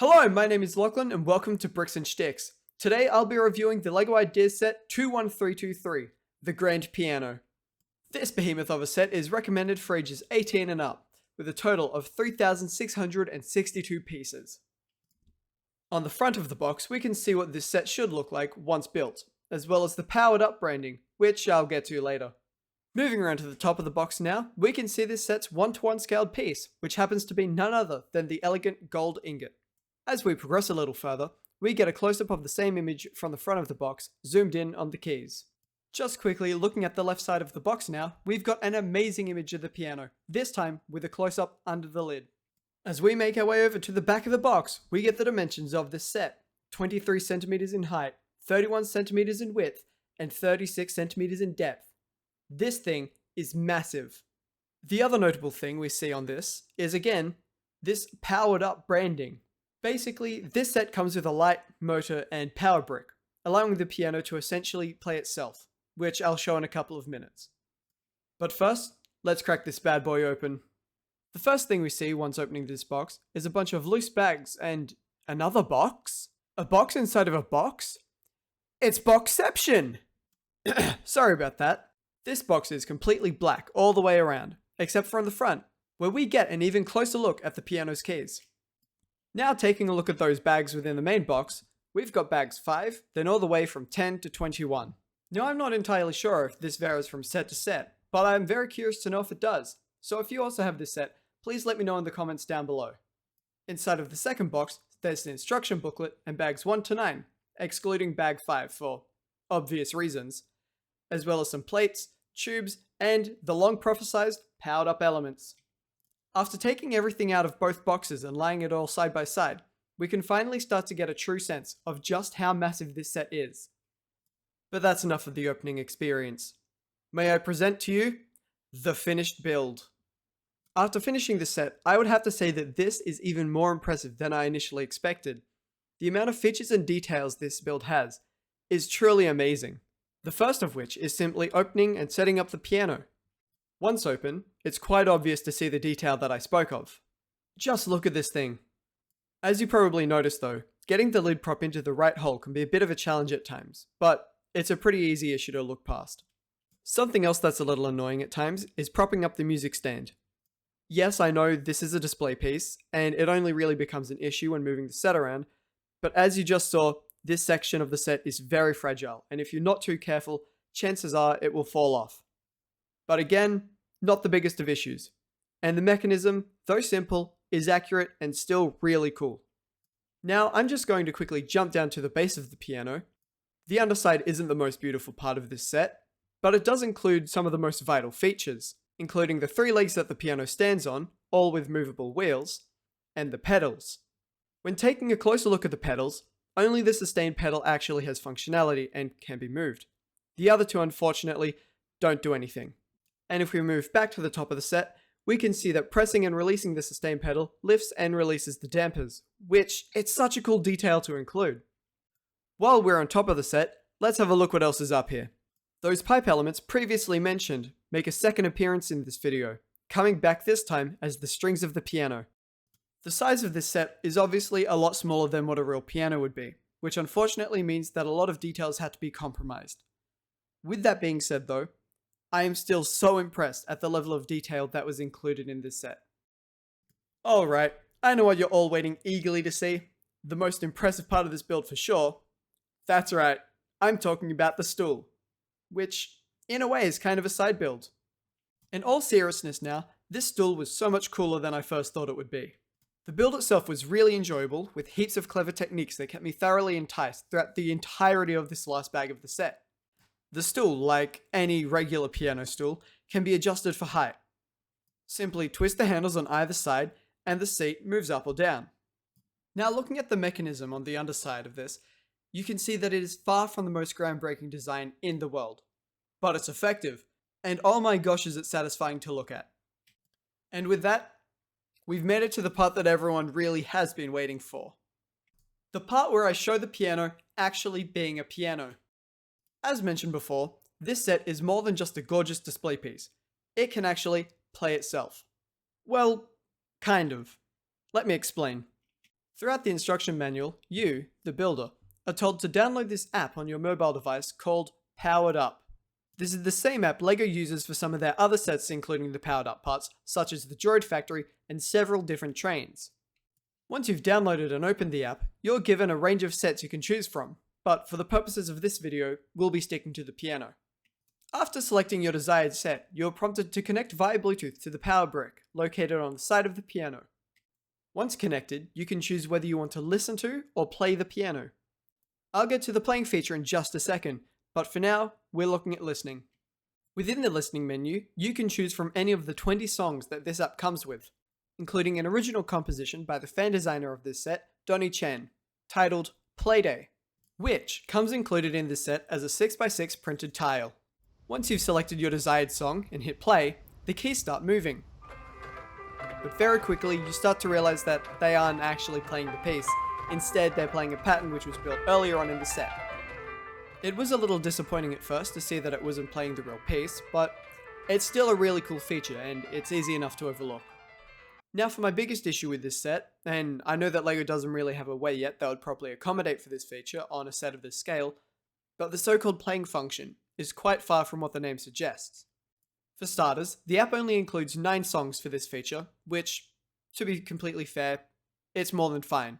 Hello, my name is Lachlan and welcome to BricksNShticks. Today I'll be reviewing the LEGO Ideas set 21323, the Grand Piano. This behemoth of a set is recommended for ages 18 and up, with a total of 3,662 pieces. On the front of the box we can see what this set should look like once built, as well as the powered up branding, which I'll get to later. Moving around to the top of the box now, we can see this set's 1:1 scaled piece, which happens to be none other than the elegant gold ingot. As we progress a little further, we get a close-up of the same image from the front of the box, zoomed in on the keys. Just quickly looking at the left side of the box now, we've got an amazing image of the piano, this time with a close-up under the lid. As we make our way over to the back of the box, we get the dimensions of this set: 23 centimeters in height, 31 centimeters in width, and 36 centimeters in depth. This thing is massive. The other notable thing we see on this is, again, this powered up branding. Basically, this set comes with a light, motor, and power brick, allowing the piano to essentially play itself, which I'll show in a couple of minutes. But first, let's crack this bad boy open. The first thing we see once opening this box is a bunch of loose bags and another box? A box inside of a box? It's Boxception! Sorry about that. This box is completely black all the way around, except for on the front, where we get an even closer look at the piano's keys. Now taking a look at those bags within the main box, we've got bags 5, then all the way from 10 to 21. Now I'm not entirely sure if this varies from set to set, but I'm very curious to know if it does, so if you also have this set, please let me know in the comments down below. Inside of the second box, there's the instruction booklet and bags 1 to 9, excluding bag 5 for obvious reasons, as well as some plates, tubes, and the long prophesized powered up elements. After taking everything out of both boxes and laying it all side by side, we can finally start to get a true sense of just how massive this set is. But that's enough of the opening experience. May I present to you the finished build. After finishing the set, I would have to say that this is even more impressive than I initially expected. The amount of features and details this build has is truly amazing. The first of which is simply opening and setting up the piano. Once open, it's quite obvious to see the detail that I spoke of. Just look at this thing. As you probably noticed though, getting the lid prop into the right hole can be a bit of a challenge at times, but it's a pretty easy issue to look past. Something else that's a little annoying at times is propping up the music stand. Yes, I know this is a display piece, and it only really becomes an issue when moving the set around, but as you just saw, this section of the set is very fragile, and if you're not too careful, chances are it will fall off. But again, not the biggest of issues. And the mechanism, though simple, is accurate and still really cool. Now I'm just going to quickly jump down to the base of the piano. The underside isn't the most beautiful part of this set, but it does include some of the most vital features, including the 3 legs that the piano stands on, all with movable wheels, and the pedals. When taking a closer look at the pedals, only the sustain pedal actually has functionality and can be moved. The other two, unfortunately, don't do anything. And if we move back to the top of the set, we can see that pressing and releasing the sustain pedal lifts and releases the dampers, which it's such a cool detail to include. While we're on top of the set, let's have a look what else is up here. Those pipe elements previously mentioned make a second appearance in this video, coming back this time as the strings of the piano. The size of this set is obviously a lot smaller than what a real piano would be, which unfortunately means that a lot of details had to be compromised. With that being said though, I am still so impressed at the level of detail that was included in this set. Alright, I know what you're all waiting eagerly to see. The most impressive part of this build for sure. That's right, I'm talking about the stool. Which, in a way, is kind of a side build. In all seriousness now, this stool was so much cooler than I first thought it would be. The build itself was really enjoyable, with heaps of clever techniques that kept me thoroughly enticed throughout the entirety of this last bag of the set. The stool, like any regular piano stool, can be adjusted for height. Simply twist the handles on either side and the seat moves up or down. Now looking at the mechanism on the underside of this, you can see that it is far from the most groundbreaking design in the world. But it's effective, and oh my gosh is it satisfying to look at. And with that, we've made it to the part that everyone really has been waiting for. The part where I show the piano actually being a piano. As mentioned before, this set is more than just a gorgeous display piece. It can actually play itself. Well, kind of. Let me explain. Throughout the instruction manual, you, the builder, are told to download this app on your mobile device called Powered Up. This is the same app LEGO uses for some of their other sets, including the powered up parts, such as the Droid Factory and several different trains. Once you've downloaded and opened the app, you're given a range of sets you can choose from, but for the purposes of this video, we'll be sticking to the piano. After selecting your desired set, you're prompted to connect via Bluetooth to the power brick, located on the side of the piano. Once connected, you can choose whether you want to listen to or play the piano. I'll get to the playing feature in just a second, but for now, we're looking at listening. Within the listening menu, you can choose from any of the 20 songs that this app comes with, including an original composition by the fan designer of this set, Donnie Chen, titled Playday, which comes included in this set as a 6x6 printed tile. Once you've selected your desired song and hit play, the keys start moving. But very quickly, you start to realize that they aren't actually playing the piece. Instead, they're playing a pattern which was built earlier on in the set. It was a little disappointing at first to see that it wasn't playing the real piece, but it's still a really cool feature and it's easy enough to overlook. Now for my biggest issue with this set, and I know that LEGO doesn't really have a way yet that would properly accommodate for this feature on a set of this scale, but the so-called playing function is quite far from what the name suggests. For starters, the app only includes 9 songs for this feature, which, to be completely fair, it's more than fine.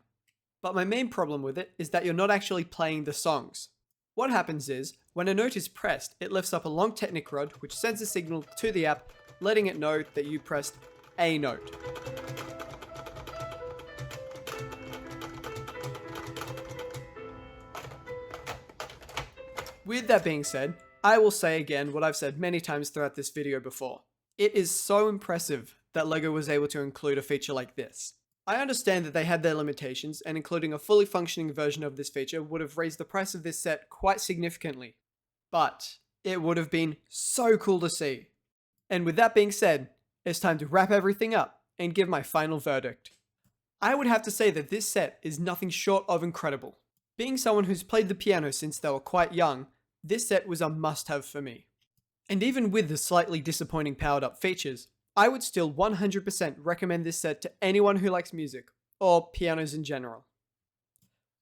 But my main problem with it is that you're not actually playing the songs. What happens is, when a note is pressed, it lifts up a long Technic rod which sends a signal to the app, letting it know that you pressed a note. With that being said, I will say again what I've said many times throughout this video before. It is so impressive that LEGO was able to include a feature like this. I understand that they had their limitations, and including a fully functioning version of this feature would have raised the price of this set quite significantly. But it would have been so cool to see. And with that being said, it's time to wrap everything up and give my final verdict. I would have to say that this set is nothing short of incredible. Being someone who's played the piano since they were quite young, this set was a must-have for me. And even with the slightly disappointing powered up features, I would still 100% recommend this set to anyone who likes music, or pianos in general.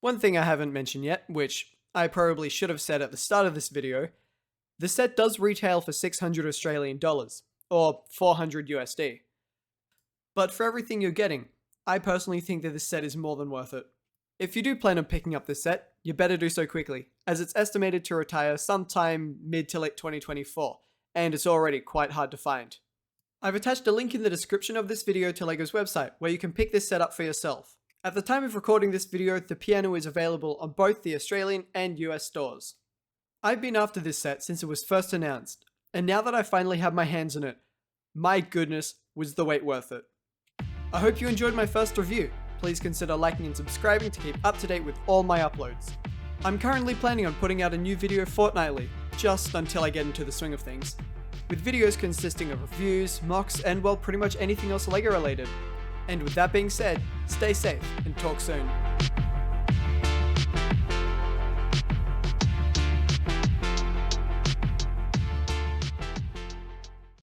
One thing I haven't mentioned yet, which I probably should have said at the start of this video, the set does retail for 600 Australian dollars, or 400 USD. But for everything you're getting, I personally think that this set is more than worth it. If you do plan on picking up this set, you better do so quickly, as it's estimated to retire sometime mid to late 2024, and it's already quite hard to find. I've attached a link in the description of this video to LEGO's website, where you can pick this set up for yourself. At the time of recording this video, the piano is available on both the Australian and US stores. I've been after this set since it was first announced, and now that I finally have my hands on it, my goodness, was the wait worth it. I hope you enjoyed my first review. Please consider liking and subscribing to keep up to date with all my uploads. I'm currently planning on putting out a new video fortnightly, just until I get into the swing of things, with videos consisting of reviews, mocks, and well, pretty much anything else LEGO related. And with that being said, stay safe and talk soon.